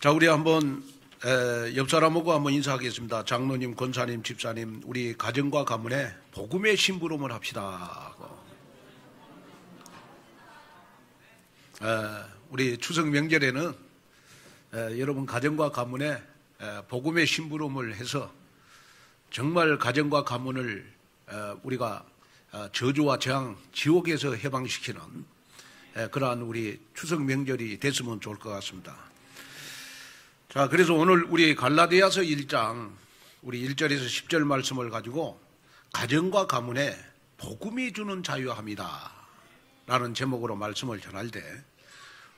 자, 우리 한번 옆 사람하고 한번 인사하겠습니다. 장로님, 권사님, 집사님, 우리 가정과 가문에 복음의 심부름을 합시다. 우리 추석 명절에는 여러분 가정과 가문에 복음의 심부름을 해서 정말 가정과 가문을 우리가 저주와 재앙, 지옥에서 해방시키는 그러한 우리 추석 명절이 됐으면 좋을 것 같습니다. 자, 그래서 오늘 우리 갈라디아서 1장 우리 1절에서 10절 말씀을 가지고 가정과 가문에 복음이 주는 자유함이다 라는 제목으로 말씀을 전할 때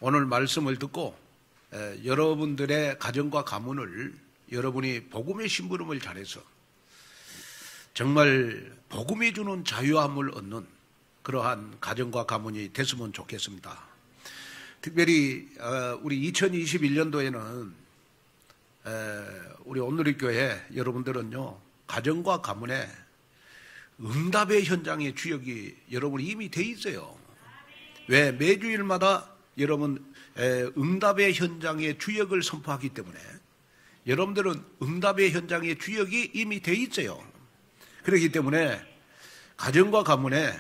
오늘 말씀을 듣고 여러분들의 가정과 가문을 여러분이 복음의 심부름을 잘해서 정말 복음이 주는 자유함을 얻는 그러한 가정과 가문이 됐으면 좋겠습니다. 특별히 우리 2021년도에는 우리 온누리교회 여러분들은요, 가정과 가문에 응답의 현장의 주역이 여러분이 이미 돼 있어요. 왜? 매주일마다 여러분 응답의 현장의 주역을 선포하기 때문에 여러분들은 응답의 현장의 주역이 이미 돼 있어요. 그렇기 때문에 가정과 가문에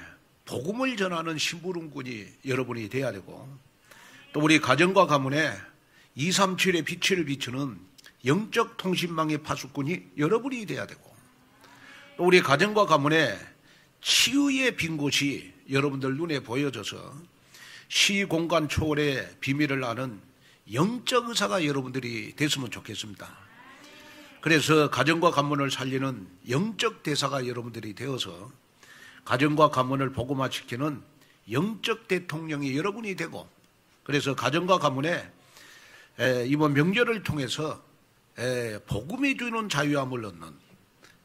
복음을 전하는 심부름꾼이 여러분이 돼야 되고, 또 우리 가정과 가문에 237의 빛을 비추는 영적 통신망의 파수꾼이 여러분이 돼야 되고, 또 우리 가정과 가문에 치유의 빈 곳이 여러분들 눈에 보여져서 시공간 초월의 비밀을 아는 영적 의사가 여러분들이 됐으면 좋겠습니다. 그래서 가정과 가문을 살리는 영적 대사가 여러분들이 되어서 가정과 가문을 복음화시키는 영적 대통령이 여러분이 되고, 그래서 가정과 가문에 이번 명절을 통해서 복음이 주는 자유함을 얻는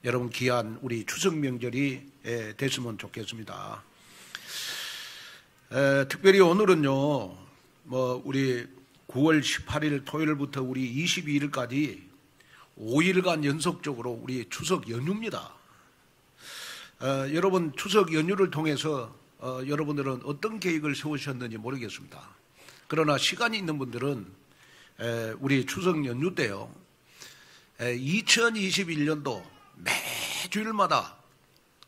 여러분 귀한 우리 추석 명절이 됐으면 좋겠습니다. 특별히 오늘은요, 우리 9월 18일 토요일부터 우리 22일까지 5일간 연속적으로 우리 추석 연휴입니다. 여러분 추석 연휴를 통해서 여러분들은 어떤 계획을 세우셨는지 모르겠습니다. 그러나 시간이 있는 분들은 우리 추석 연휴 때요, 2021년도 매주일마다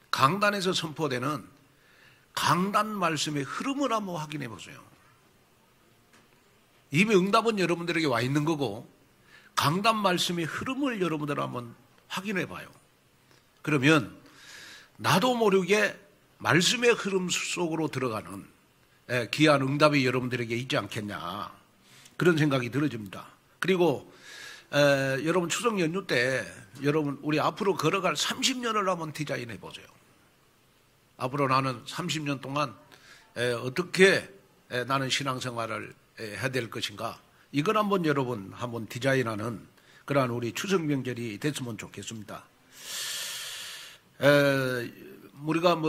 강단에서 선포되는 강단 말씀의 흐름을 한번 확인해 보세요. 이미 응답은 여러분들에게 와 있는 거고 강단 말씀의 흐름을 여러분들 한번 확인해 봐요. 그러면 나도 모르게 말씀의 흐름 속으로 들어가는 귀한 응답이 여러분들에게 있지 않겠냐, 그런 생각이 들어집니다. 그리고 여러분 추석 연휴 때 여러분 우리 앞으로 걸어갈 30년을 한번 디자인해 보세요. 앞으로 나는 30년 동안 어떻게 나는 신앙생활을 해야 될 것인가, 이걸 한번 여러분 한번 디자인하는 그러한 우리 추석 명절이 됐으면 좋겠습니다. 우리가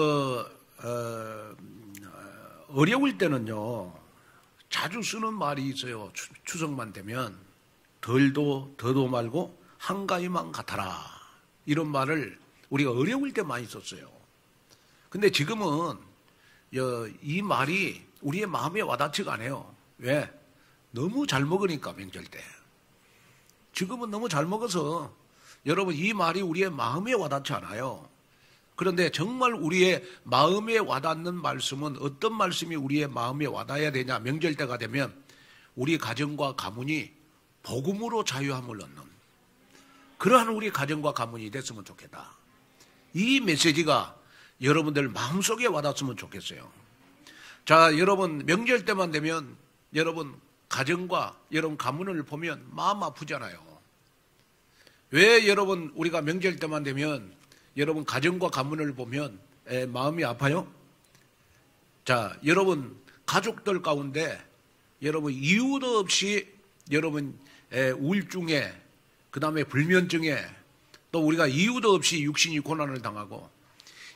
어려울 때는요 자주 쓰는 말이 있어요. 추석만 되면 덜도 더도 말고 한가위만 같아라, 이런 말을 우리가 어려울 때 많이 썼어요. 근데 지금은 이 말이 우리의 마음에 와닿지가 않아요. 왜? 너무 잘 먹으니까. 명절 때 지금은 너무 잘 먹어서 여러분 이 말이 우리의 마음에 와닿지 않아요. 그런데 정말 우리의 마음에 와닿는 말씀은 어떤 말씀이 우리의 마음에 와닿아야 되냐, 명절 때가 되면 우리 가정과 가문이 복음으로 자유함을 얻는 그러한 우리 가정과 가문이 됐으면 좋겠다. 이 메시지가 여러분들 마음속에 와닿았으면 좋겠어요. 자, 여러분 명절 때만 되면 여러분 가정과 여러분 가문을 보면 마음 아프잖아요. 왜 여러분 우리가 명절 때만 되면 여러분 가정과 가문을 보면 마음이 아파요? 자, 여러분 가족들 가운데 여러분 이유도 없이 여러분 우울증에, 그 다음에 불면증에, 또 우리가 이유도 없이 육신이 고난을 당하고,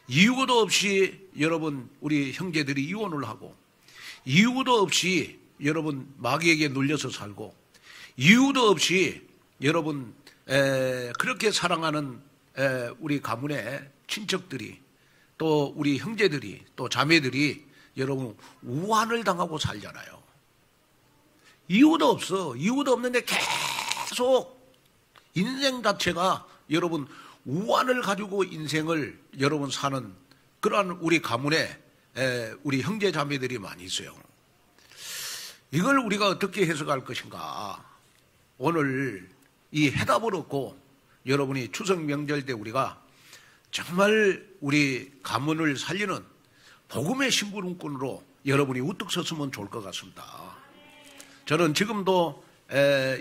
이유도 없이 여러분 우리 형제들이 이혼을 하고, 이유도 없이 여러분 마귀에게 눌려서 살고, 이유도 없이 여러분 그렇게 사랑하는 우리 가문의 친척들이, 또 우리 형제들이, 또 자매들이 여러분 우환을 당하고 살잖아요. 이유도 없어. 이유도 없는데 계속 인생 자체가 여러분 우환을 가지고 인생을 여러분 사는 그러한 우리 가문에 우리 형제 자매들이 많이 있어요. 이걸 우리가 어떻게 해석할 것인가? 오늘 이 해답을 얻고 여러분이 추석 명절 때 우리가 정말 우리 가문을 살리는 복음의 심부름꾼으로 여러분이 우뚝 섰으면 좋을 것 같습니다. 저는 지금도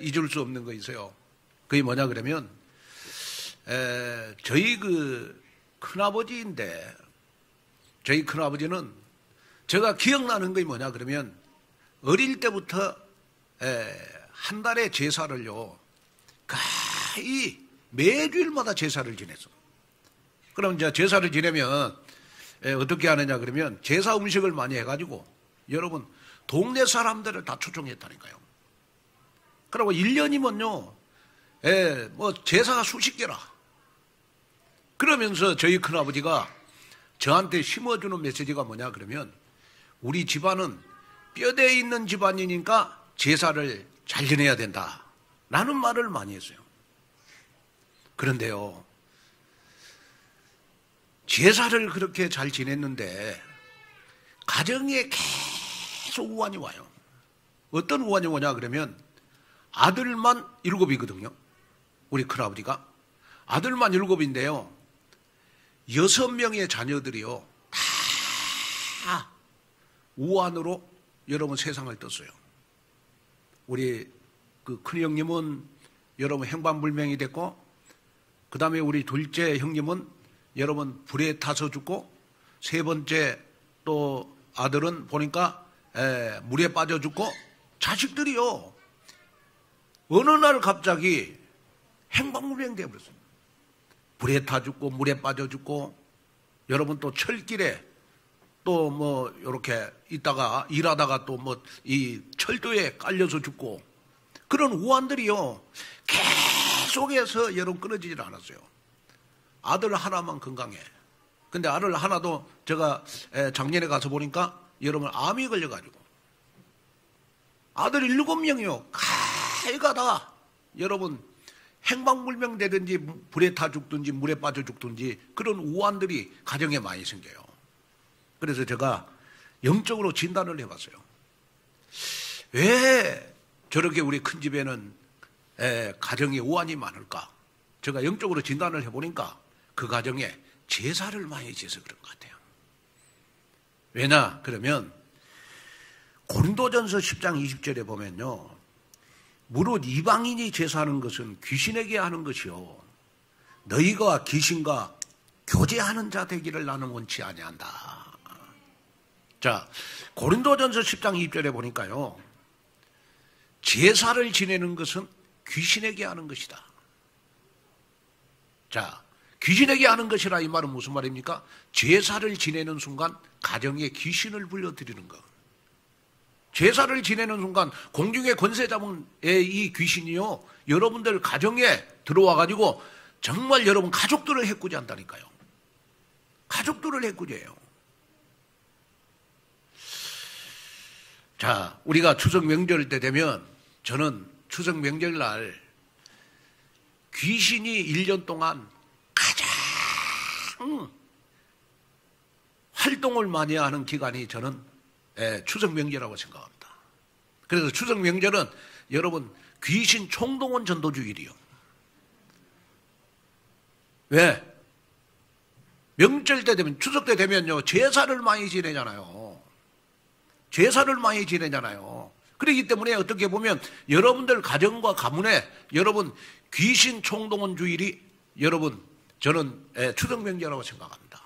잊을 수 없는 거 있어요. 그게 뭐냐 그러면 저희 그 큰아버지인데 저희 큰아버지는 제가 기억나는 게 뭐냐 그러면 어릴 때부터 한 달에 제사를요 거의 매주일마다 제사를 지냈어. 그럼 이제 제사를 지내면 어떻게 하느냐 그러면 제사 음식을 많이 해가지고 여러분 동네 사람들을 다 초청했다니까요. 그리고 1년이면요 뭐 제사가 수십 개라. 그러면서 저희 큰아버지가 저한테 심어주는 메시지가 뭐냐 그러면 우리 집안은 뼈대에 있는 집안이니까 제사를 잘 지내야 된다 라는 말을 많이 했어요. 그런데요 제사를 그렇게 잘 지냈는데 가정에 계속 우환이 와요. 어떤 우환이 오냐 그러면 아들만 7이거든요. 우리 큰아버지가 아들만 7인데요 6명의 자녀들이요 다 우환으로 여러분 세상을 떴어요. 우리 그 큰형님은 여러분 행방불명이 됐고 그 다음에 우리 둘째 형님은 여러분 불에 타서 죽고 세 번째 또 아들은 보니까 물에 빠져 죽고 자식들이요 어느 날 갑자기 행방불명 되어버렸어요. 불에 타 죽고 물에 빠져 죽고 여러분 또 철길에 또 뭐 이렇게 있다가 일하다가 또 뭐 이 철도에 깔려서 죽고 그런 우환들이요 계속해서 여러분 끊어지질 않았어요. 아들 하나만 건강해. 근데 아들 하나도 제가 작년에 가서 보니까 여러분 암이 걸려가지고 아들 7명이요 가해가 다 여러분 행방불명 되든지 불에 타 죽든지 물에 빠져 죽든지 그런 우환들이 가정에 많이 생겨요. 그래서 제가 영적으로 진단을 해봤어요. 왜 저렇게 우리 큰 집에는 가정에 우환이 많을까? 제가 영적으로 진단을 해보니까 그 가정에 제사를 많이 지어서 그런 것 같아요. 왜냐 그러면 고린도전서 10장 20절에 보면요 무릇 이방인이 제사하는 것은 귀신에게 하는 것이요 너희가 귀신과 교제하는 자 되기를 나는 원치 아니한다. 자 고린도전서 10장 20절에 보니까요 제사를 지내는 것은 귀신에게 하는 것이다. 자 귀신에게 하는 것이라 이 말은 무슨 말입니까? 제사를 지내는 순간 가정에 귀신을 불러들이는 것. 제사를 지내는 순간 공중의 권세 잡은 이 귀신이요 여러분들 가정에 들어와가지고 정말 여러분 가족들을 해꾸지한다니까요. 가족들을 해꾸지해요. 자 우리가 추석 명절 때 되면 저는 추석 명절날 귀신이 1년 동안 가장 활동을 많이 하는 기간이 저는 추석 명절이라고 생각합니다. 그래서 추석 명절은 여러분 귀신 총동원 전도주일이요. 왜? 명절 때 되면 추석 때 되면요 제사를 많이 지내잖아요. 제사를 많이 지내잖아요. 그렇기 때문에 어떻게 보면 여러분들 가정과 가문에 여러분 귀신 총동원 주일이 여러분 저는 추석 명절이라고 생각합니다.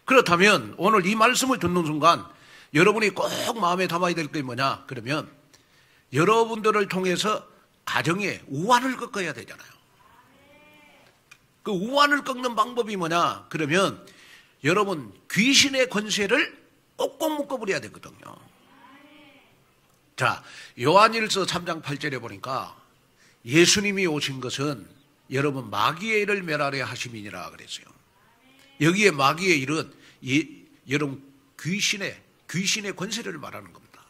그렇다면 오늘 이 말씀을 듣는 순간 여러분이 꼭 마음에 담아야 될 게 뭐냐 그러면 여러분들을 통해서 가정에 우환을 꺾어야 되잖아요. 그 우환을 꺾는 방법이 뭐냐 그러면 여러분 귀신의 권세를 꼭꼭 묶어버려야 되거든요. 자 요한일서 3장 8절에 보니까 예수님이 오신 것은 여러분 마귀의 일을 멸하려 하심이니라 그랬어요. 여기에 마귀의 일은 여러분 귀신의 권세를 말하는 겁니다.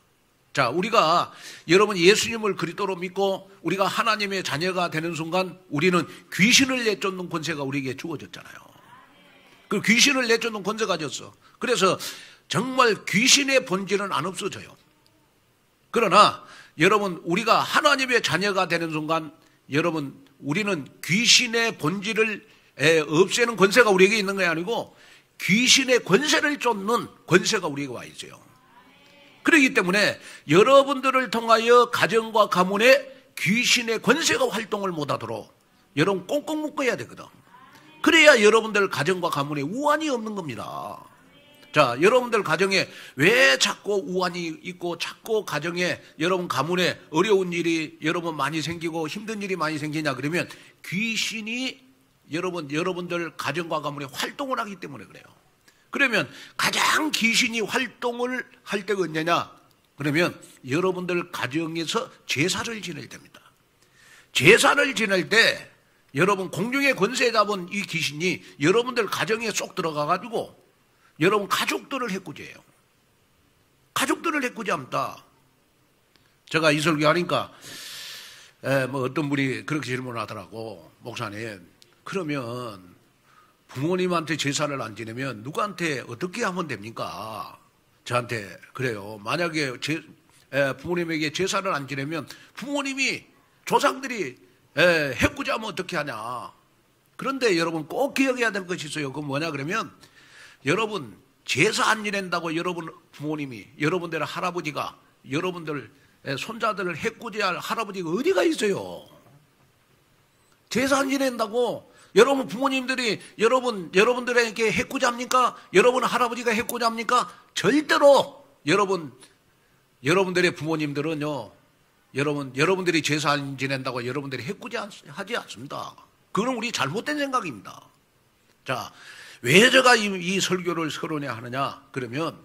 자, 우리가 여러분 예수님을 그리스도로 믿고 우리가 하나님의 자녀가 되는 순간 우리는 귀신을 내쫓는 권세가 우리에게 주어졌잖아요. 그 귀신을 내쫓는 권세가 졌어. 그래서 정말 귀신의 본질은 안 없어져요. 그러나 여러분 우리가 하나님의 자녀가 되는 순간 여러분 우리는 귀신의 본질을 없애는 권세가 우리에게 있는 게 아니고 귀신의 권세를 쫓는 권세가 우리에게 와 있어요. 그렇기 때문에 여러분들을 통하여 가정과 가문에 귀신의 권세가 활동을 못하도록 여러분 꽁꽁 묶어야 되거든. 그래야 여러분들 가정과 가문에 우환이 없는 겁니다. 자, 여러분들 가정에 왜 자꾸 우환이 있고 자꾸 가정에 여러분 가문에 어려운 일이 여러분 많이 생기고 힘든 일이 많이 생기냐 그러면 귀신이 여러분들 가정과 가문에 활동을 하기 때문에 그래요. 그러면 가장 귀신이 활동을 할 때가 언제냐? 그러면 여러분들 가정에서 제사를 지낼 때입니다. 제사를 지낼 때 여러분 공중의 권세 잡은 이 귀신이 여러분들 가정에 쏙 들어가가지고 여러분 가족들을 해코지해요. 가족들을 해코지합니다. 제가 이 설교 하니까 어떤 분이 그렇게 질문하더라고. 목사님, 그러면 부모님한테 제사를 안 지내면 누구한테 어떻게 하면 됩니까? 저한테 그래요. 만약에 부모님에게 제사를 안 지내면 부모님이 조상들이 해코지하면 어떻게 하냐. 그런데 여러분 꼭 기억해야 될 것이 있어요. 그건 뭐냐 그러면 여러분 제사 안 지낸다고 여러분 부모님이 여러분들 할아버지가 여러분들 손자들을 해코지할 할아버지가 어디가 있어요. 제사 안 지낸다고 여러분 부모님들이 여러분들에게 해코지합니까? 여러분 할아버지가 해코지합니까? 절대로 여러분들의 부모님들은요. 여러분들이 제사 안 지낸다고 여러분들이 해코지하지 않습니다. 그건 우리 잘못된 생각입니다. 자, 왜 제가 이 설교를 서론에 하느냐? 그러면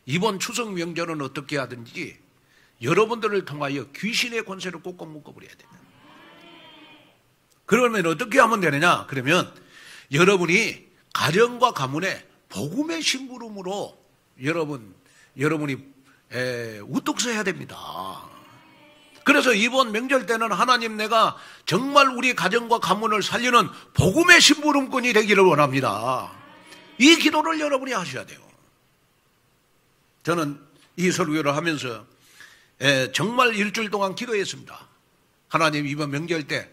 이번 추석 명절은 어떻게 하든지 여러분들을 통하여 귀신의 권세를 꼭꼭 묶어버려야 됩니다. 그러면 어떻게 하면 되느냐? 그러면 여러분이 가정과 가문에 복음의 심부름으로 여러분이 우뚝 서야 됩니다. 그래서 이번 명절 때는 하나님 내가 정말 우리 가정과 가문을 살리는 복음의 심부름꾼이 되기를 원합니다. 이 기도를 여러분이 하셔야 돼요. 저는 이 설교를 하면서 정말 일주일 동안 기도했습니다. 하나님 이번 명절 때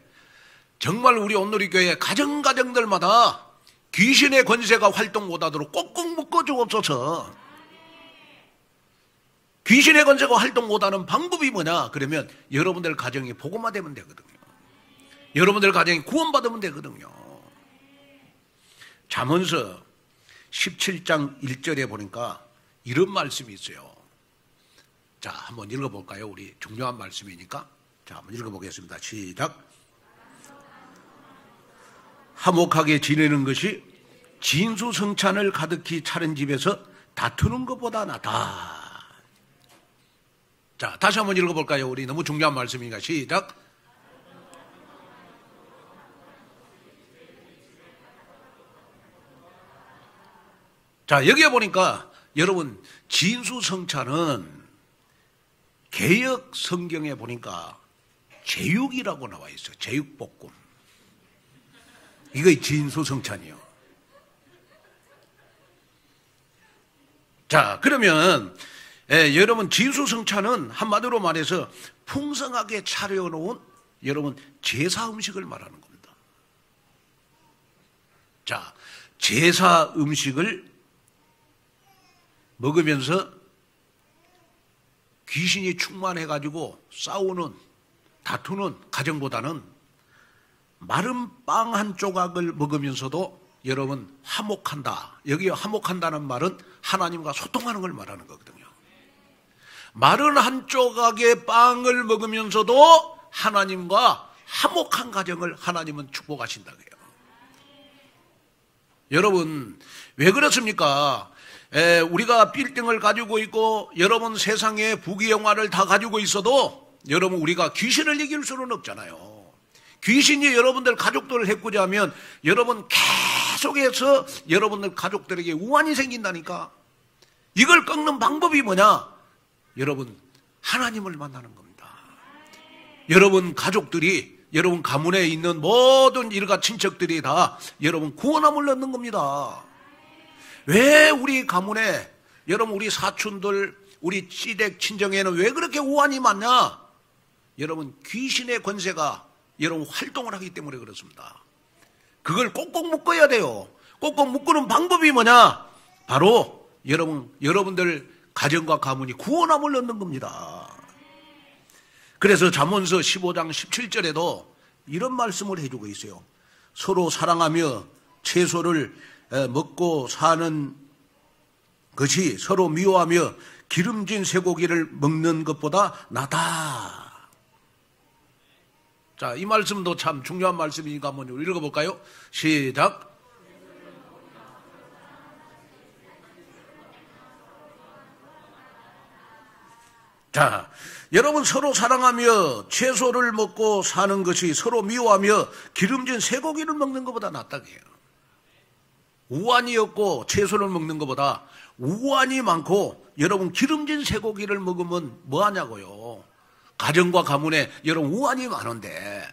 정말 우리 온누리교회 가정들마다 귀신의 권세가 활동 못하도록 꼭꼭 묶어주옵소서. 귀신의 권세가 활동 못하는 방법이 뭐냐? 그러면 여러분들 가정이 복음화되면 되거든요. 여러분들 가정이 구원받으면 되거든요. 잠언서 17장 1절에 보니까 이런 말씀이 있어요. 자, 한번 읽어볼까요? 우리 중요한 말씀이니까. 자, 한번 읽어보겠습니다. 시작. 화목하게 지내는 것이 진수성찬을 가득히 차린 집에서 다투는 것보다 낫다. 자, 다시 한번 읽어볼까요? 우리 너무 중요한 말씀이니까 시작. 자, 여기에 보니까 여러분 진수성찬은 개역 성경에 보니까 제육이라고 나와 있어요. 제육볶음. 이거 진수성찬이요. 자, 그러면 여러분 진수성찬은 한마디로 말해서 풍성하게 차려놓은 여러분 제사 음식을 말하는 겁니다. 자, 제사 음식을 먹으면서 귀신이 충만해가지고 싸우는 다투는 가정보다는 마른 빵 한 조각을 먹으면서도 여러분 화목한다. 여기 화목한다는 말은 하나님과 소통하는 걸 말하는 거거든요. 마른 한 조각의 빵을 먹으면서도 하나님과 화목한 가정을 하나님은 축복하신다고요. 여러분 왜 그렇습니까? 우리가 빌딩을 가지고 있고 여러분 세상에 부귀영화를 다 가지고 있어도 여러분 우리가 귀신을 이길 수는 없잖아요. 귀신이 여러분들 가족들을 해코지하면 여러분 계속해서 여러분들 가족들에게 우환이 생긴다니까. 이걸 꺾는 방법이 뭐냐? 여러분 하나님을 만나는 겁니다. 여러분 가족들이, 여러분 가문에 있는 모든 일가 친척들이 다 여러분 구원함을 얻는 겁니다. 왜 우리 가문에, 여러분 우리 사촌들, 우리 시댁 친정에는 왜 그렇게 우환이 많냐? 여러분 귀신의 권세가 여러분 활동을 하기 때문에 그렇습니다. 그걸 꼭꼭 묶어야 돼요. 꼭꼭 묶는 방법이 뭐냐? 바로 여러분들 가정과 가문이 구원함을 얻는 겁니다. 그래서 잠언서 15장 17절에도 이런 말씀을 해주고 있어요. 서로 사랑하며 채소를 먹고 사는 것이 서로 미워하며 기름진 쇠고기를 먹는 것보다 낫다. 자, 이 말씀도 참 중요한 말씀이니까 한번 읽어볼까요? 시작. 자, 여러분 서로 사랑하며 채소를 먹고 사는 것이 서로 미워하며 기름진 쇠고기를 먹는 것보다 낫다고요. 우환이 없고 채소를 먹는 것보다 우환이 많고 여러분 기름진 쇠고기를 먹으면 뭐하냐고요. 가정과 가문에 여러분 우환이 많은데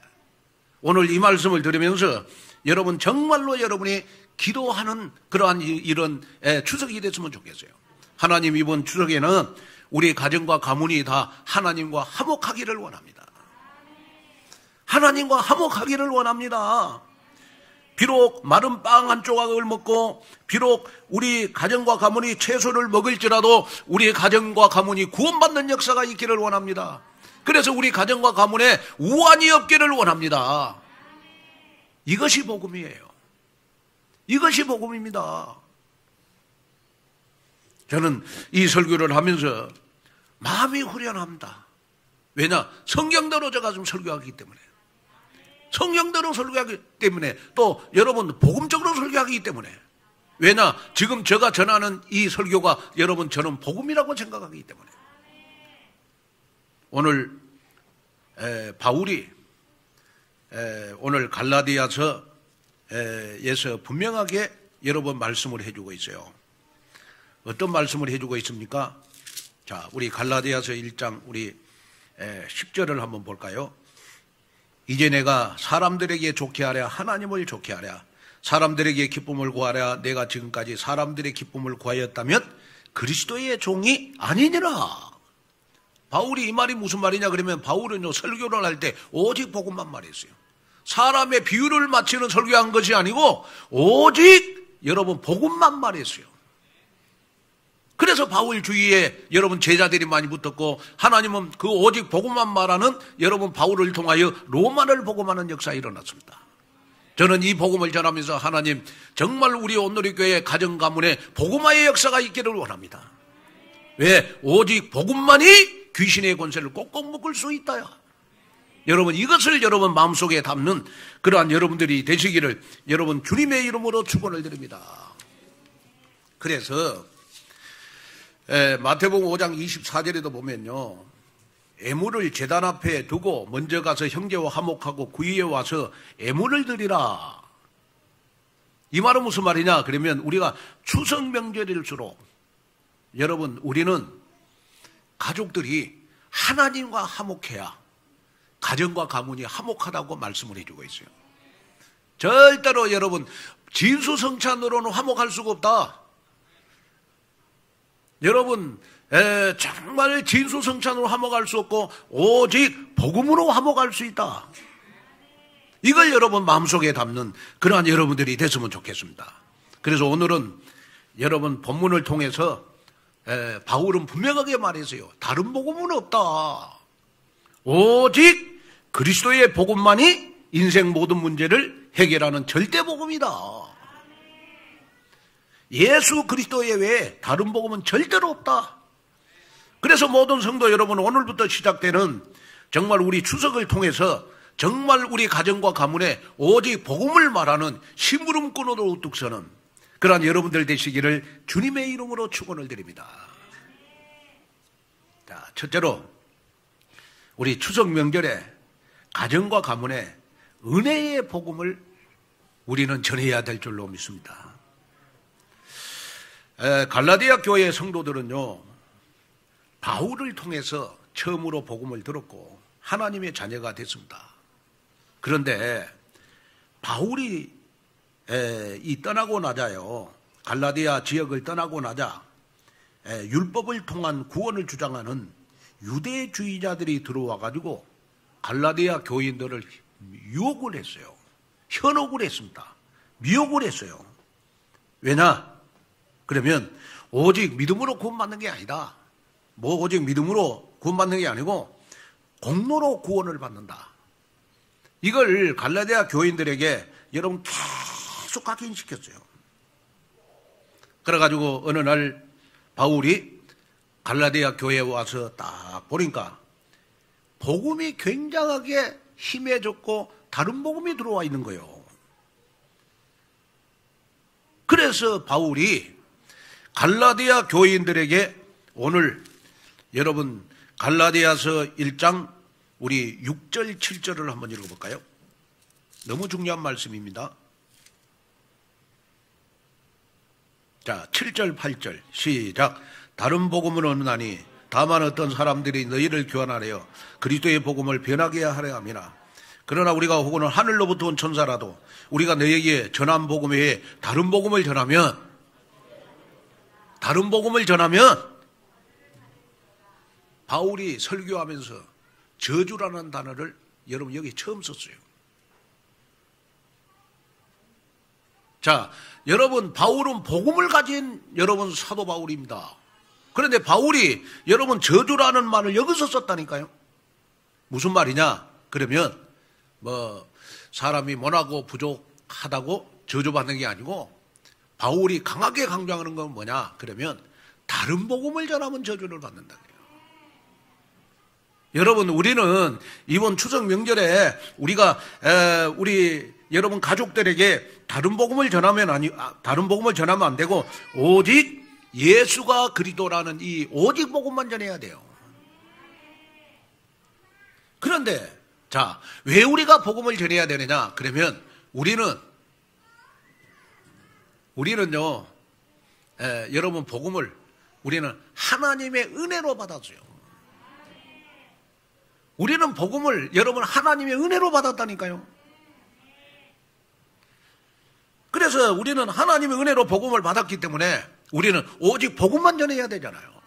오늘 이 말씀을 들으면서 여러분 정말로 여러분이 기도하는 그러한 이런 추석이 됐으면 좋겠어요. 하나님 이번 추석에는 우리 가정과 가문이 다 하나님과 화목하기를 원합니다. 하나님과 화목하기를 원합니다. 비록 마른 빵 한 조각을 먹고 비록 우리 가정과 가문이 채소를 먹을지라도 우리 가정과 가문이 구원받는 역사가 있기를 원합니다. 그래서 우리 가정과 가문에 우환이 없기를 원합니다. 이것이 복음이에요. 이것이 복음입니다. 저는 이 설교를 하면서 마음이 후련합니다. 왜냐? 성경대로 제가 좀 설교하기 때문에. 성경대로 설교하기 때문에 또 여러분 복음적으로 설교하기 때문에. 왜냐? 지금 제가 전하는 이 설교가 여러분 저는 복음이라고 생각하기 때문에. 오늘 바울이 오늘 갈라디아서에서 분명하게 여러분 말씀을 해주고 있어요. 어떤 말씀을 해주고 있습니까? 자, 우리 갈라디아서 1장 우리 10절을 한번 볼까요? 이제 내가 사람들에게 좋게 하랴 하나님을 좋게 하랴 사람들에게 기쁨을 구하랴 내가 지금까지 사람들의 기쁨을 구하였다면 그리스도의 종이 아니니라. 바울이 이 말이 무슨 말이냐 그러면 바울은요 설교를 할 때 오직 복음만 말했어요. 사람의 비유를 맞추는 설교한 것이 아니고 오직 여러분 복음만 말했어요. 그래서 바울 주위에 여러분 제자들이 많이 붙었고 하나님은 그 오직 복음만 말하는 여러분 바울을 통하여 로마를 복음하는 역사가 일어났습니다. 저는 이 복음을 전하면서 하나님 정말 우리 온누리교회 가정 가문에 복음화의 역사가 있기를 원합니다. 왜? 오직 복음만이 귀신의 권세를 꼭꼭 묶을 수 있다요. 여러분 이것을 여러분 마음속에 담는 그러한 여러분들이 되시기를 여러분 주님의 이름으로 축원을 드립니다. 그래서 마태복음 5장 24절에도 보면요. 애물을 제단 앞에 두고 먼저 가서 형제와 화목하고 구유에 와서 애물을 드리라. 이 말은 무슨 말이냐? 그러면 우리가 추석 명절일수록 여러분 우리는 가족들이 하나님과 화목해야 가정과 가문이 화목하다고 말씀을 해주고 있어요. 절대로 여러분 진수성찬으로는 화목할 수가 없다. 여러분 정말 진수성찬으로 화목할 수 없고 오직 복음으로 화목할 수 있다. 이걸 여러분 마음속에 담는 그러한 여러분들이 됐으면 좋겠습니다. 그래서 오늘은 여러분 본문을 통해서 바울은 분명하게 말했어요. 다른 복음은 없다. 오직 그리스도의 복음만이 인생 모든 문제를 해결하는 절대 복음이다. 예수 그리스도의 외에 다른 복음은 절대로 없다. 그래서 모든 성도 여러분 오늘부터 시작되는 정말 우리 추석을 통해서 정말 우리 가정과 가문에 오직 복음을 말하는 심부름꾼으로 우뚝 서는 그러한 여러분들 되시기를 주님의 이름으로 축원을 드립니다. 자, 첫째로 우리 추석 명절에 가정과 가문에 은혜의 복음을 우리는 전해야 될 줄로 믿습니다. 갈라디아 교회 성도들은요 바울을 통해서 처음으로 복음을 들었고 하나님의 자녀가 됐습니다. 그런데 바울이 떠나고 나자요, 갈라디아 지역을 떠나고 나자 율법을 통한 구원을 주장하는 유대주의자들이 들어와 가지고 갈라디아 교인들을 유혹을 했어요. 현혹을 했습니다. 미혹을 했어요. 왜냐? 그러면 오직 믿음으로 구원받는 게 아니다. 오직 믿음으로 구원받는 게 아니고 공로로 구원을 받는다. 이걸 갈라디아 교인들에게 여러분 계속 각인시켰어요. 그래가지고 어느 날 바울이 갈라디아 교회에 와서 딱 보니까 복음이 굉장하게 힘해졌고 다른 복음이 들어와 있는 거예요. 그래서 바울이 갈라디아 교인들에게 오늘 여러분 갈라디아서 1장 우리 6절 7절을 한번 읽어볼까요? 너무 중요한 말씀입니다. 자, 7절 8절 시작. 다른 복음은 없나니 다만 어떤 사람들이 너희를 교환하려 그리스도의 복음을 변하게 하려 함이나 그러나 우리가 혹은 하늘로부터 온 천사라도 우리가 너희에게 전한 복음 외에 다른 복음을 전하면 바울이 설교하면서 저주라는 단어를 여러분 여기 처음 썼어요. 자, 여러분 바울은 복음을 가진 여러분 사도 바울입니다. 그런데 바울이 여러분 저주라는 말을 여기서 썼다니까요. 무슨 말이냐? 그러면 사람이 모나고 부족하다고 저주받는 게 아니고 바울이 강하게 강조하는 건 뭐냐? 그러면 다른 복음을 전하면 저주를 받는다. 여러분 우리는 이번 추석 명절에 우리가 우리 여러분 가족들에게 다른 복음을 전하면 안 되고 오직 예수가 그리스도라는 이 오직 복음만 전해야 돼요. 그런데 자, 왜 우리가 복음을 전해야 되느냐? 그러면 우리는요, 여러분 복음을 우리는 하나님의 은혜로 받았어요. 우리는 복음을 여러분 하나님의 은혜로 받았다니까요. 그래서 우리는 하나님의 은혜로 복음을 받았기 때문에 우리는 오직 복음만 전해야 되잖아요.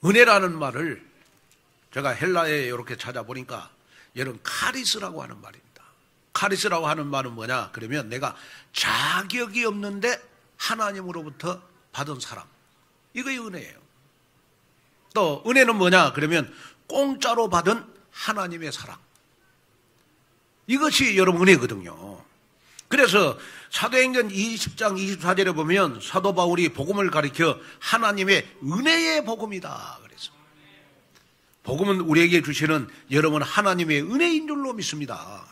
은혜라는 말을 제가 헬라에 이렇게 찾아보니까 여러분 카리스라고 하는 말입니다. 카리스라고 하는 말은 뭐냐? 그러면 내가 자격이 없는데 하나님으로부터 받은 사람. 이거의 은혜예요. 또 은혜는 뭐냐? 그러면 공짜로 받은 하나님의 사랑. 이것이 여러분 은혜거든요. 그래서 사도행전 20장 24절에 보면 사도 바울이 복음을 가리켜 하나님의 은혜의 복음이다 그래서 복음은 우리에게 주시는 여러분 하나님의 은혜인 줄로 믿습니다.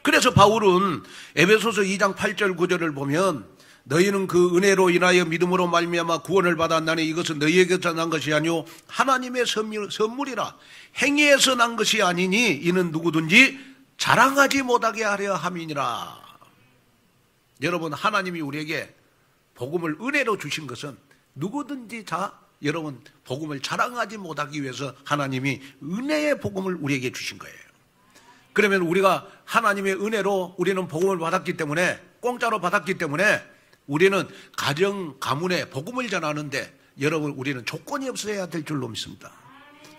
그래서 바울은 에베소서 2장 8절 9절을 보면 너희는 그 은혜로 인하여 믿음으로 말미암아 구원을 받았나니 이것은 너희에게서 난 것이 아니오 하나님의 선물이라 행위에서 난 것이 아니니 이는 누구든지 자랑하지 못하게 하려 함이니라. 여러분 하나님이 우리에게 복음을 은혜로 주신 것은 누구든지 다 여러분 복음을 자랑하지 못하기 위해서 하나님이 은혜의 복음을 우리에게 주신 거예요. 그러면 우리가 하나님의 은혜로 우리는 복음을 받았기 때문에 공짜로 받았기 때문에 우리는 가정 가문에 복음을 전하는데 여러분 우리는 조건이 없어야 될 줄로 믿습니다.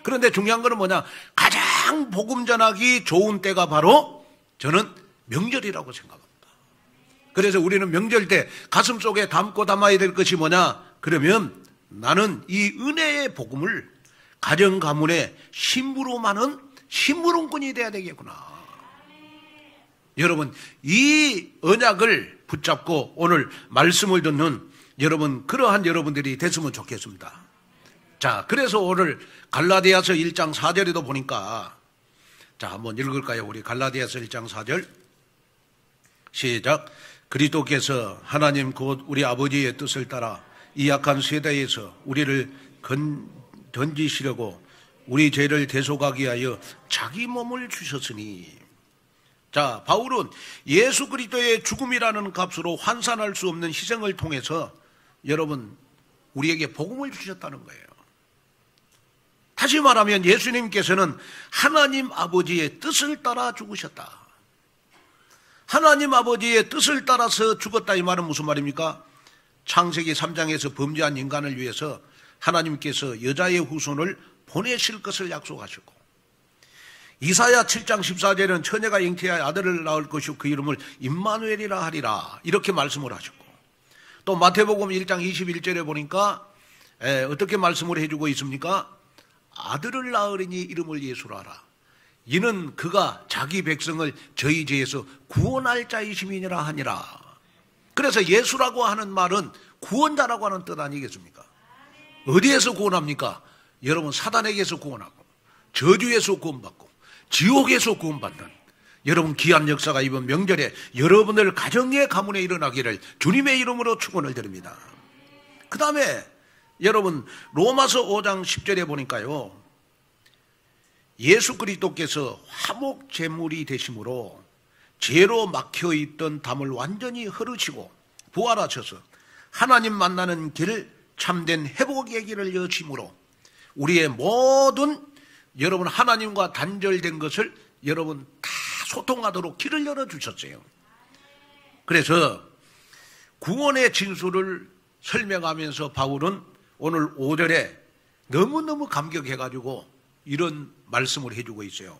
그런데 중요한 것은 뭐냐? 가장 복음 전하기 좋은 때가 바로 저는 명절이라고 생각합니다. 그래서 우리는 명절 때 가슴 속에 담고 담아야 될 것이 뭐냐? 그러면 나는 이 은혜의 복음을 가정 가문에 심부름하는 심부름꾼이 돼야 되겠구나. 여러분 이 언약을 붙잡고 오늘 말씀을 듣는 여러분 그러한 여러분들이 됐으면 좋겠습니다. 자, 그래서 오늘 갈라디아서 1장 4절에도 보니까 자 한번 읽을까요? 우리 갈라디아서 1장 4절 시작. 그리스도께서 하나님 곧 우리 아버지의 뜻을 따라 이 약한 세대에서 우리를 건지시려고 우리 죄를 대속하기 위하여 자기 몸을 주셨으니. 자, 바울은 예수 그리스도의 죽음이라는 값으로 환산할 수 없는 희생을 통해서 여러분 우리에게 복음을 주셨다는 거예요. 다시 말하면 예수님께서는 하나님 아버지의 뜻을 따라 죽으셨다. 하나님 아버지의 뜻을 따라서 죽었다 이 말은 무슨 말입니까? 창세기 3장에서 범죄한 인간을 위해서 하나님께서 여자의 후손을 보내실 것을 약속하셨고, 이사야 7장 14절에는 처녀가 잉태하여 아들을 낳을 것이요 그 이름을 임마누엘이라 하리라 이렇게 말씀을 하셨고, 또 마태복음 1장 21절에 보니까 어떻게 말씀을 해주고 있습니까? 아들을 낳으리니 이름을 예수라 하라. 이는 그가 자기 백성을 저희 죄에서 구원할 자이심이니라 하니라. 그래서 예수라고 하는 말은 구원자라고 하는 뜻 아니겠습니까? 어디에서 구원합니까? 여러분, 사단에게서 구원하고 저주에서 구원받고 지옥에서 구원받는 여러분 귀한 역사가 이번 명절에 여러분들 가정의 가문에 일어나기를 주님의 이름으로 축원을 드립니다. 그 다음에 여러분 로마서 5장 10절에 보니까요, 예수 그리스도께서 화목 제물이 되심으로 죄로 막혀있던 담을 완전히 흐르시고 부활하셔서 하나님 만나는 길, 참된 회복의 길을 여심으로 우리의 모든 여러분 하나님과 단절된 것을 여러분 다 소통하도록 길을 열어주셨어요. 그래서 구원의 진수를 설명하면서 바울은 오늘 5절에 너무너무 감격해가지고 이런 말씀을 해주고 있어요.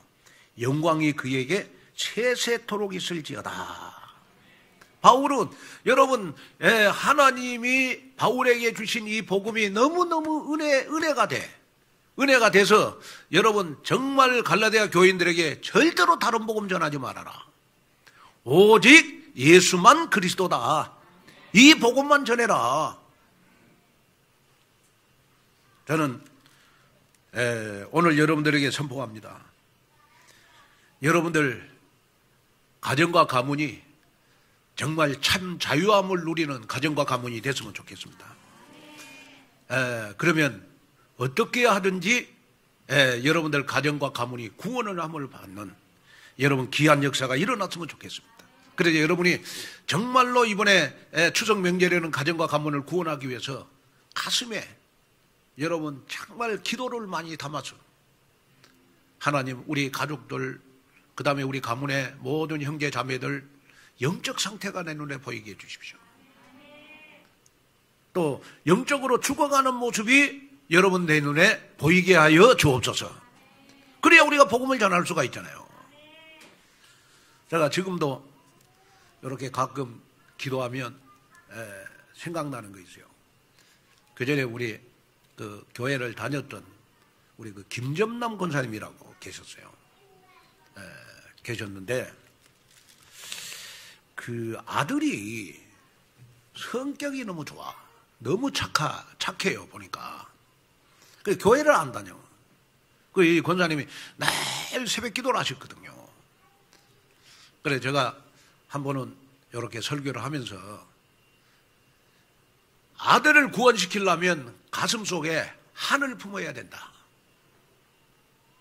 영광이 그에게 세세토록 있을지어다. 바울은 여러분 하나님이 바울에게 주신 이 복음이 너무너무 은혜가 돼서 여러분 정말 갈라디아 교인들에게 절대로 다른 복음 전하지 말아라. 오직 예수만 그리스도다. 이 복음만 전해라. 저는 오늘 여러분들에게 선포합니다. 여러분들 가정과 가문이 정말 참 자유함을 누리는 가정과 가문이 됐으면 좋겠습니다. 그러면 어떻게 하든지 여러분들 가정과 가문이 구원을 함을 받는 여러분 귀한 역사가 일어났으면 좋겠습니다. 그래서 여러분이 정말로 이번에 추석 명절에는 가정과 가문을 구원하기 위해서 가슴에 여러분 정말 기도를 많이 담아서 하나님 우리 가족들 그 다음에 우리 가문의 모든 형제 자매들 영적 상태가 내 눈에 보이게 해주십시오. 또 영적으로 죽어가는 모습이 여러분 내 눈에 보이게 하여 주옵소서. 그래야 우리가 복음을 전할 수가 있잖아요. 제가 지금도 이렇게 가끔 기도하면 생각나는 거 있어요. 그전에 우리 그 교회를 다녔던 우리 그 김점남 권사님이라고 계셨어요. 계셨는데 그 아들이 성격이 너무 좋아. 너무 착해요 보니까. 그 교회를 안 다녀. 그 이 권사님이 매일 새벽 기도를 하셨거든요. 그래 제가 한 번은 이렇게 설교를 하면서 아들을 구원시키려면 가슴 속에 한을 품어야 된다.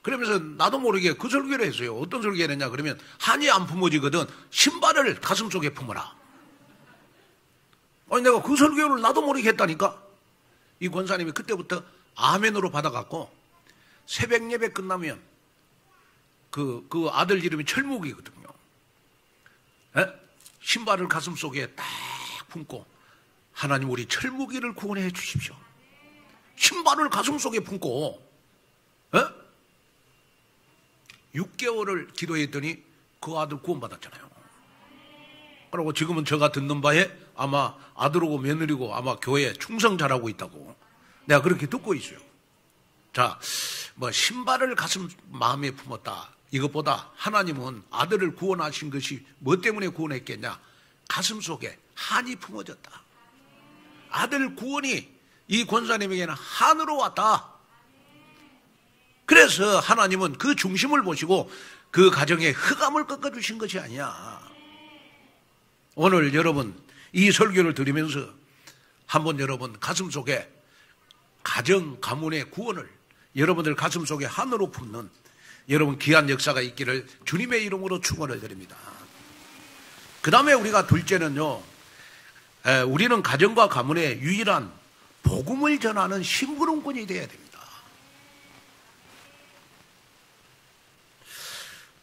그러면서 나도 모르게 그 설교를 했어요. 어떤 설교를 했냐 그러면 한이 안 품어지거든 신발을 가슴 속에 품어라. 아니 내가 그 설교를 나도 모르게 했다니까. 이 권사님이 그때부터 아멘으로 받아갖고 새벽 예배 끝나면 그 아들 이름이 철묵이거든요. 신발을 가슴 속에 딱 품고 하나님 우리 철묵이를 구원해 주십시오. 신발을 가슴 속에 품고 6개월을 기도했더니 그 아들 구원받았잖아요. 그리고 지금은 제가 듣는 바에 아마 아들하고 며느리고 아마 교회에 충성 잘하고 있다고 내가 그렇게 듣고 있어요. 자, 뭐 신발을 가슴 마음에 품었다. 이것보다 하나님은 아들을 구원하신 것이 뭐 때문에 구원했겠냐? 가슴 속에 한이 품어졌다. 아들 구원이 이 권사님에게는 한으로 왔다. 그래서 하나님은 그 중심을 보시고 그 가정에 흑암을 꺾어주신 것이 아니야. 오늘 여러분 이 설교를 들으면서 한번 여러분 가슴 속에 가정 가문의 구원을 여러분들 가슴 속에 한으로 품는 여러분 귀한 역사가 있기를 주님의 이름으로 축원을 드립니다. 그 다음에 우리가 둘째는요, 우리는 가정과 가문의 유일한 복음을 전하는 심부름꾼이 되어야 됩니다.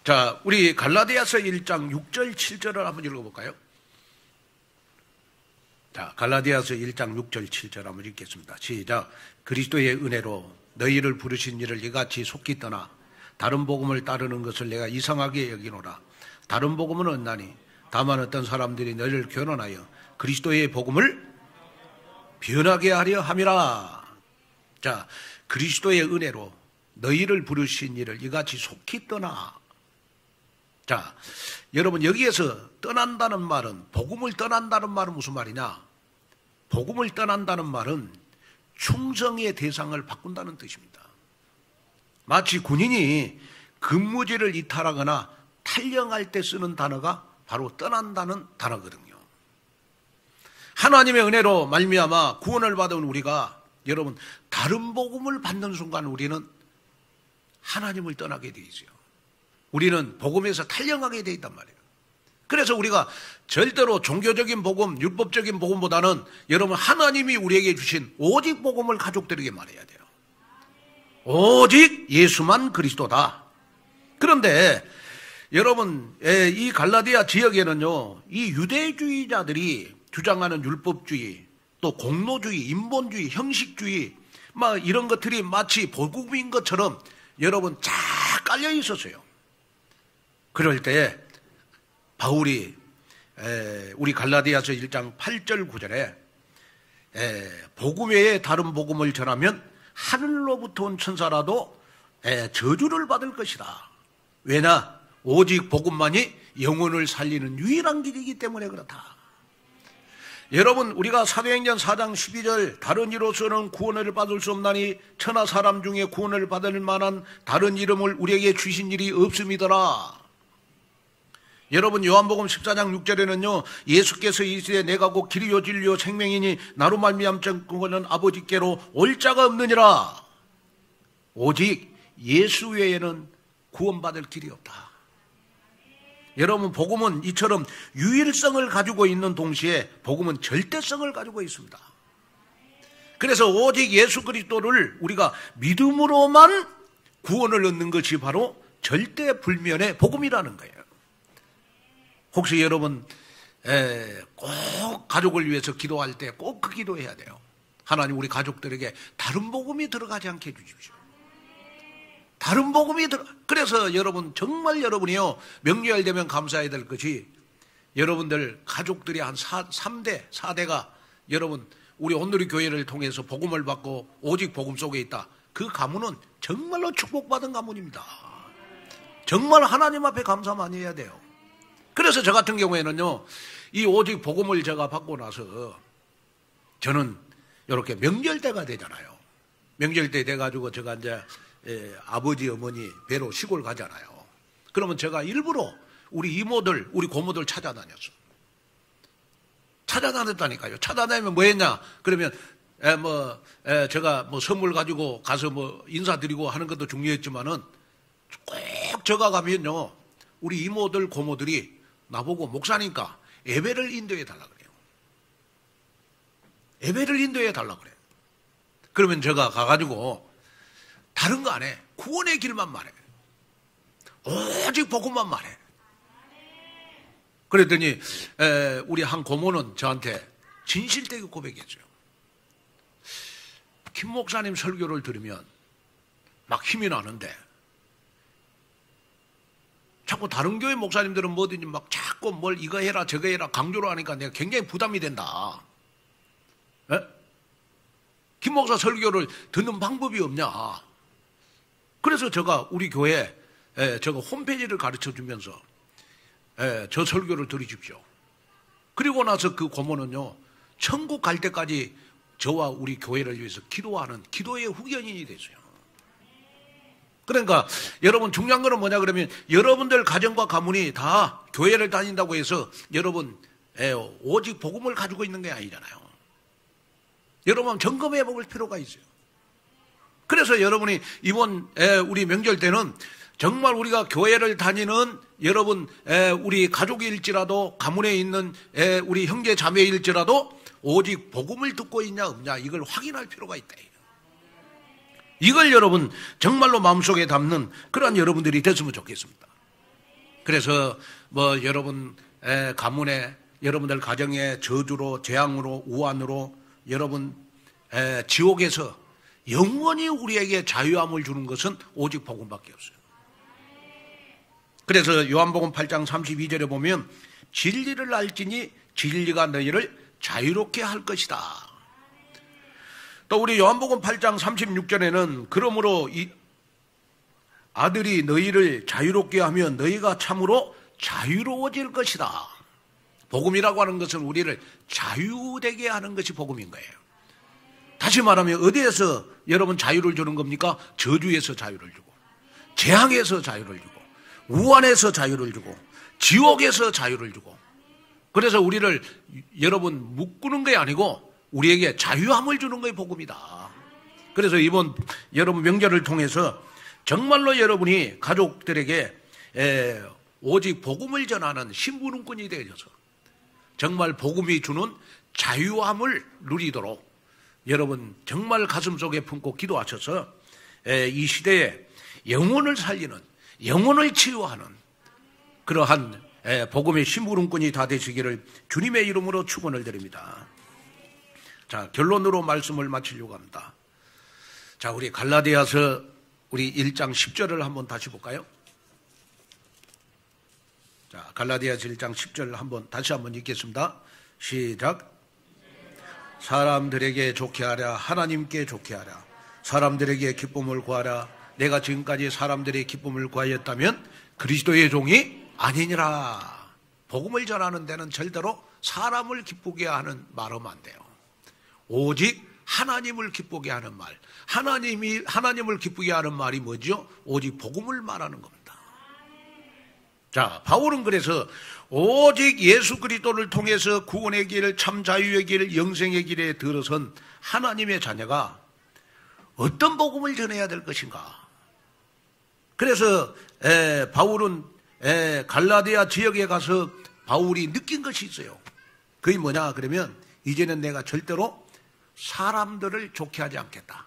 자, 우리 갈라디아서 1장 6절 7절을 한번 읽어볼까요? 자, 갈라디아서 1장 6절 7절 한번 읽겠습니다. 시작. 그리스도의 은혜로 너희를 부르신 이를 이같이 속히 떠나 다른 복음을 따르는 것을 내가 이상하게 여기노라. 다른 복음은 없나니 다만 어떤 사람들이 너희를 교론하여 그리스도의 복음을 변하게 하려 함이라. 자, 그리스도의 은혜로 너희를 부르신 이를 이같이 속히 떠나. 자, 여러분 여기에서 떠난다는 말은, 복음을 떠난다는 말은 무슨 말이냐? 복음을 떠난다는 말은 충성의 대상을 바꾼다는 뜻입니다. 마치 군인이 근무지를 이탈하거나 탈영할 때 쓰는 단어가 바로 떠난다는 단어거든요. 하나님의 은혜로 말미암아 구원을 받은 우리가, 여러분, 다른 복음을 받는 순간 우리는 하나님을 떠나게 돼 있어요. 우리는 복음에서 탈영하게 돼 있단 말이에요. 그래서 우리가 절대로 종교적인 복음, 율법적인 복음보다는 여러분 하나님이 우리에게 주신 오직 복음을 가족들에게 말해야 돼요. 오직 예수만 그리스도다. 그런데 여러분, 이 갈라디아 지역에는요, 이 유대주의자들이 주장하는 율법주의, 또 공로주의, 인본주의, 형식주의, 막 이런 것들이 마치 복음인 것처럼 여러분 쫙 깔려 있었어요. 그럴 때 바울이 우리 갈라디아서 1장 8절 9절에 복음 외에 다른 복음을 전하면 하늘로부터 온 천사라도 저주를 받을 것이다. 왜냐? 오직 복음만이 영혼을 살리는 유일한 길이기 때문에 그렇다. 여러분, 우리가 사도행전 4장 12절 다른 이로서는 구원을 받을 수 없나니 천하 사람 중에 구원을 받을 만한 다른 이름을 우리에게 주신 일이 없음이더라. 여러분, 요한복음 14장 6절에는요, 예수께서 이르시되 내가 곧 길이요 진리요 생명이니 나로 말미암자는 아버지께로 올 자가 없느니라. 오직 예수 외에는 구원받을 길이 없다. 여러분, 복음은 이처럼 유일성을 가지고 있는 동시에 복음은 절대성을 가지고 있습니다. 그래서 오직 예수 그리스도를 우리가 믿음으로만 구원을 얻는 것이 바로 절대불면의 복음이라는 거예요. 혹시 여러분 꼭 가족을 위해서 기도할 때 꼭 그 기도해야 돼요. 하나님, 우리 가족들에게 다른 복음이 들어가지 않게 해주십시오. 다른 복음이 그래서 여러분, 정말 여러분이요, 명절 되면 감사해야 될 것이, 여러분들 가족들이 한 3대 4대가 여러분 우리 온누리 교회를 통해서 복음을 받고 오직 복음 속에 있다. 그 가문은 정말로 축복받은 가문입니다. 정말 하나님 앞에 감사 많이 해야 돼요. 그래서 저 같은 경우에는요, 이 오직 복음을 제가 받고 나서 저는 이렇게 명절 때가 되잖아요. 명절 때 돼가지고 제가 이제 아버지 어머니 뵈러 시골 가잖아요. 그러면 제가 일부러 우리 이모들, 우리 고모들 찾아다녔어. 찾아다녔다니까요. 찾아다니면 뭐 했냐? 그러면 제가 뭐 선물 가지고 가서 뭐 인사드리고 하는 것도 중요했지만은 꼭 제가 가면요, 우리 이모들 고모들이 나보고 목사니까 예배를 인도해 달라 그래요. 예배를 인도해 달라 그래요. 그러면 제가 가가지고 다른 거 안 해. 구원의 길만 말해. 오직 복음만 말해. 그랬더니 우리 한 고모는 저한테 진실되게 고백했어요. 김 목사님 설교를 들으면 막 힘이 나는데 자꾸 다른 교회 목사님들은 뭐든지 막 자꾸 뭘 이거 해라 저거 해라 강조를 하니까 내가 굉장히 부담이 된다. 에? 김 목사 설교를 듣는 방법이 없냐. 그래서 제가 우리 교회 제가 홈페이지를 가르쳐 주면서 저 설교를 들으십시오. 그리고 나서 그 고모는요, 천국 갈 때까지 저와 우리 교회를 위해서 기도하는 기도의 후견인이 됐어요. 그러니까 여러분, 중요한 거는 뭐냐 그러면 여러분들 가정과 가문이 다 교회를 다닌다고 해서 여러분 오직 복음을 가지고 있는 게 아니잖아요. 여러분 점검해 볼 필요가 있어요. 그래서 여러분이 이번 우리 명절 때는 정말 우리가 교회를 다니는 여러분 우리 가족일지라도 가문에 있는 우리 형제 자매일지라도 오직 복음을 듣고 있냐 없냐 이걸 확인할 필요가 있다. 이걸 여러분 정말로 마음속에 담는 그러한 여러분들이 됐으면 좋겠습니다. 그래서 뭐 여러분 가문에 여러분들 가정의 저주로 재앙으로 우환으로 여러분 지옥에서 영원히 우리에게 자유함을 주는 것은 오직 복음밖에 없어요. 그래서 요한복음 8장 32절에 보면 진리를 알지니 진리가 너희를 자유롭게 할 것이다. 또 우리 요한복음 8장 36절에는 그러므로 이 아들이 너희를 자유롭게 하면 너희가 참으로 자유로워질 것이다. 복음이라고 하는 것은 우리를 자유되게 하는 것이 복음인 거예요. 다시 말하면 어디에서 여러분 자유를 주는 겁니까? 저주에서 자유를 주고, 재앙에서 자유를 주고, 우환에서 자유를 주고, 지옥에서 자유를 주고. 그래서 우리를 여러분 묶는 게 아니고 우리에게 자유함을 주는 것이 복음이다. 그래서 이번 여러분 명절을 통해서 정말로 여러분이 가족들에게 오직 복음을 전하는 심부름꾼이 되어서 정말 복음이 주는 자유함을 누리도록 여러분 정말 가슴속에 품고 기도하셔서 이 시대에 영혼을 살리는, 영혼을 치유하는 그러한 복음의 심부름꾼이 다 되시기를 주님의 이름으로 축원을 드립니다. 자, 결론으로 말씀을 마치려고 합니다. 자, 우리 갈라디아서 우리 1장 10절을 한번 다시 볼까요? 자, 갈라디아서 1장 10절 다시 한번 읽겠습니다. 시작. 사람들에게 좋게 하랴, 하나님께 좋게 하랴. 사람들에게 기쁨을 구하라. 내가 지금까지 사람들의 기쁨을 구하였다면 그리스도의 종이 아니니라. 복음을 전하는 데는 절대로 사람을 기쁘게 하는 말하면 안 돼요. 오직 하나님을 기쁘게 하는 말. 하나님을 기쁘게 하는 말이 뭐죠? 오직 복음을 말하는 겁니다. 자, 바울은 그래서 오직 예수 그리스도를 통해서 구원의 길, 참 자유의 길, 영생의 길에 들어선 하나님의 자녀가 어떤 복음을 전해야 될 것인가? 그래서 바울은 갈라디아 지역에 가서 바울이 느낀 것이 있어요. 그게 뭐냐 그러면 이제는 내가 절대로 사람들을 좋게 하지 않겠다.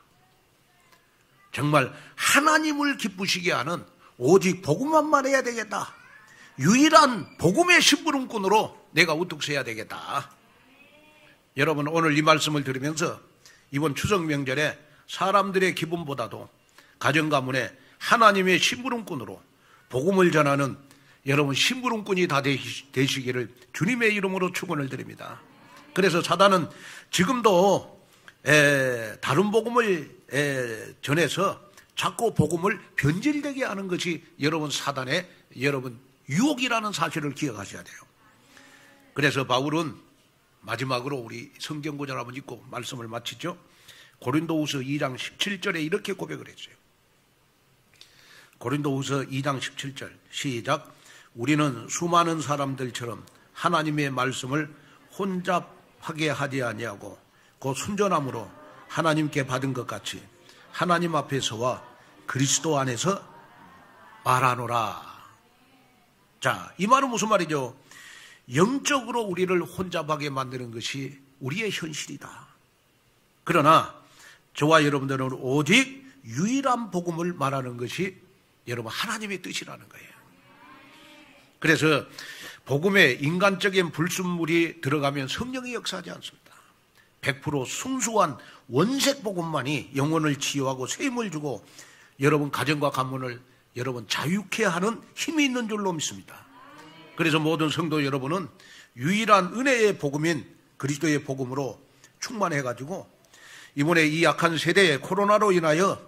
정말 하나님을 기쁘시게 하는 오직 복음만 말해야 되겠다. 유일한 복음의 심부름꾼으로 내가 우뚝 서야 되겠다. 여러분 오늘 이 말씀을 들으면서 이번 추석 명절에 사람들의 기분보다도 가정 가문에 하나님의 심부름꾼으로 복음을 전하는 여러분 심부름꾼이 다 되시기를 주님의 이름으로 축원을 드립니다. 그래서 사단은 지금도 다른 복음을 전해서 자꾸 복음을 변질되게 하는 것이 여러분 사단의 여러분 유혹이라는 사실을 기억하셔야 돼요. 그래서 바울은 마지막으로 우리 성경 구절 한번 읽고 말씀을 마치죠. 고린도후서 2장 17절에 이렇게 고백을 했어요. 고린도후서 2장 17절 시작. 우리는 수많은 사람들처럼 하나님의 말씀을 혼잡하게 하지 아니하고 그 순전함으로 하나님께 받은 것 같이 하나님 앞에서와 그리스도 안에서 말하노라. 자, 이 말은 무슨 말이죠? 영적으로 우리를 혼잡하게 만드는 것이 우리의 현실이다. 그러나 저와 여러분들은 오직 유일한 복음을 말하는 것이 여러분 하나님의 뜻이라는 거예요. 그래서 복음에 인간적인 불순물이 들어가면 성령이 역사하지 않습니다. 100% 순수한 원색 복음만이 영혼을 치유하고 새 힘을 주고 여러분 가정과 가문을 여러분 자유케 하는 힘이 있는 줄로 믿습니다. 그래서 모든 성도 여러분은 유일한 은혜의 복음인 그리스도의 복음으로 충만해가지고 이번에 이 악한 세대의 코로나로 인하여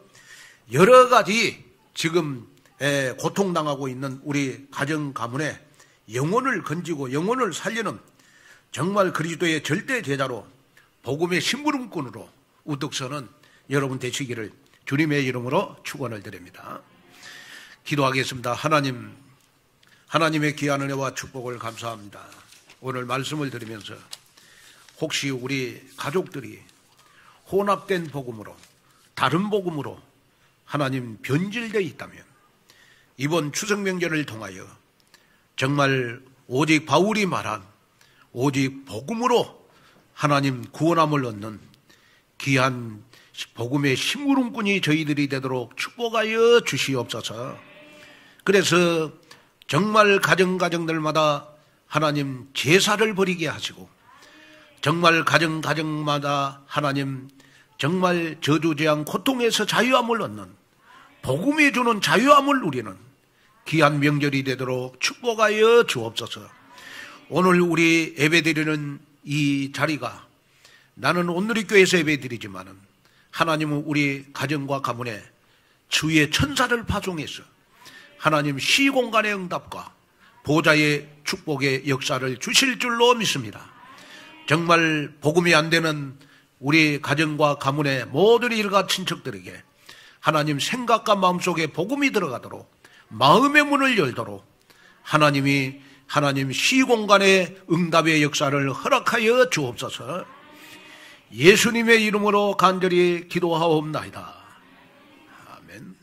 여러 가지 지금 고통당하고 있는 우리 가정 가문에 영혼을 건지고 영혼을 살리는 정말 그리스도의 절대 제자로 복음의 심부름꾼으로 우뚝 서는 여러분 되시기를 주님의 이름으로 축원을 드립니다. 기도하겠습니다. 하나님의 귀한 은혜와 축복을 감사합니다. 오늘 말씀을 들으면서 혹시 우리 가족들이 혼합된 복음으로 다른 복음으로 하나님 변질되어 있다면 이번 추석 명절을 통하여 정말 오직 바울이 말한 오직 복음으로 하나님 구원함을 얻는 귀한 복음의 심부름꾼이 저희들이 되도록 축복하여 주시옵소서. 그래서 정말 가정가정들마다 하나님 제사를 벌이게 하시고, 정말 가정가정마다 하나님 정말 저주재앙 고통에서 자유함을 얻는, 복음이 주는 자유함을 누리는 귀한 명절이 되도록 축복하여 주옵소서. 오늘 우리 예배드리는 이 자리가, 나는 온누리교회에서 예배드리지만은 하나님은 우리 가정과 가문에 주의 천사를 파송해서 하나님 시공간의 응답과 보좌의 축복의 역사를 주실 줄로 믿습니다. 정말 복음이 안 되는 우리 가정과 가문의 모든 일가 친척들에게 하나님 생각과 마음속에 복음이 들어가도록, 마음의 문을 열도록 하나님이 하나님 시공간의 응답의 역사를 허락하여 주옵소서. 예수님의 이름으로 간절히 기도하옵나이다. 아멘.